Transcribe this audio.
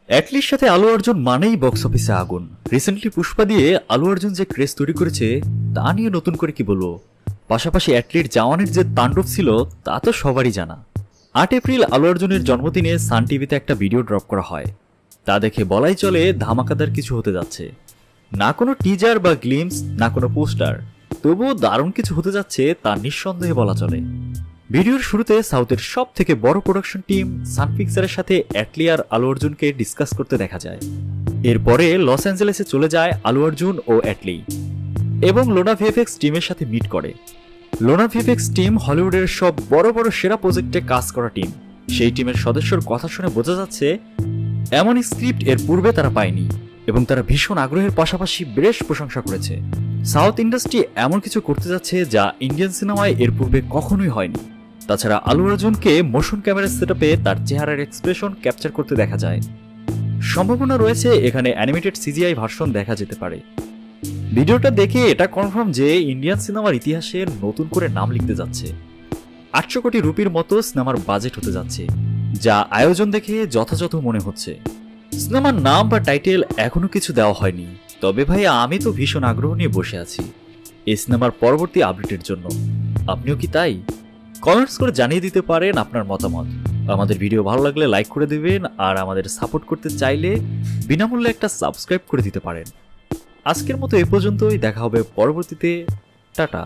অ্যাটলির সাথে আলু অর্জুন মানেই বক্স অফিসে আগুন। রিসেন্টলি পুষ্পা দিয়ে আলু অর্জুন যে ক্রেজ তৈরি করেছে তা নিয়ে নতুন করে কি বলবো। পাশাপাশি অ্যাটলির জওয়ানের যে তাণ্ডব ছিল তা তো সবারই জানা। ৮ এপ্রিল আলু অর্জুনের জন্মদিনে সান টিভিতে একটা ভিডিও ড্রপ করা হয়। তা দেখে বলাই চলে ধামাকাদার কিছু হতে যাচ্ছে। না কোনো টিজার বা গ্লিমস, না কোনো পোস্টার, তবুও দারুণ কিছু হতে যাচ্ছে তা নিঃসন্দেহে বলা চলে। ভিডিওর শুরুতে সাউথের সব থেকে বড় প্রোডাকশন টিম সান পিকচারের সাথে অ্যাটলি আর আলু অর্জুনকে ডিসকাস করতে দেখা যায়। এরপরে লস অ্যাঞ্জেলেসে চলে যায় আলু অর্জুন ও অ্যাটলি এবং লোনা ভিএফএক্স টিমের সাথে মিট করে। লোনা ভিএফএক্স টিম হলিউডের সব বড় বড় সেরা প্রজেক্টে কাজ করা টিম। সেই টিমের সদস্যর কথা শুনে বোঝা যাচ্ছে এমন স্ক্রিপ্ট এর পূর্বে তারা পায়নি এবং তারা ভীষণ আগ্রহের পাশাপাশি বেশ প্রশংসা করেছে। সাউথ ইন্ডাস্ট্রি এমন কিছু করতে যাচ্ছে যা ইন্ডিয়ান সিনেমায় এর পূর্বে কখনোই হয়নি। তাছাড়া আলু অর্জুনকে মোশন ক্যামেরা সেটআপে তার চেহারার এক্সপ্রেশন ক্যাপচার করতে দেখা যায়। সম্ভাবনা রয়েছে এখানে অ্যানিমেটেড সিজিআই ভার্সন দেখা যেতে পারে। ভিডিওটা দেখে এটা কনফার্ম যে ইন্ডিয়ান সিনেমার ইতিহাসে নতুন করে নাম লিখতে যাচ্ছে। ৮০০ কোটি রুপির মতো সিনেমার বাজেট হতে যাচ্ছে, যা আয়োজন দেখে যথাযথ মনে হচ্ছে। সিনেমার নাম বা টাইটেল এখনো কিছু দেওয়া হয়নি, তবে ভাই আমি তো ভীষণ আগ্রহ নিয়ে বসে আছি এই সিনেমার পরবর্তী আপডেটের জন্য। আপনিও কি তাই? কমেন্টস করে জানিয়ে দিতে পারেন আপনার মতামত। আমাদের ভিডিও ভালো লাগলে লাইক করে দিবেন, আর আমাদের সাপোর্ট করতে চাইলে বিনামূল্যে একটা সাবস্ক্রাইব করে দিতে পারেন। আজকের মতো এ পর্যন্তই, দেখা হবে পরবর্তীতে। টাটা।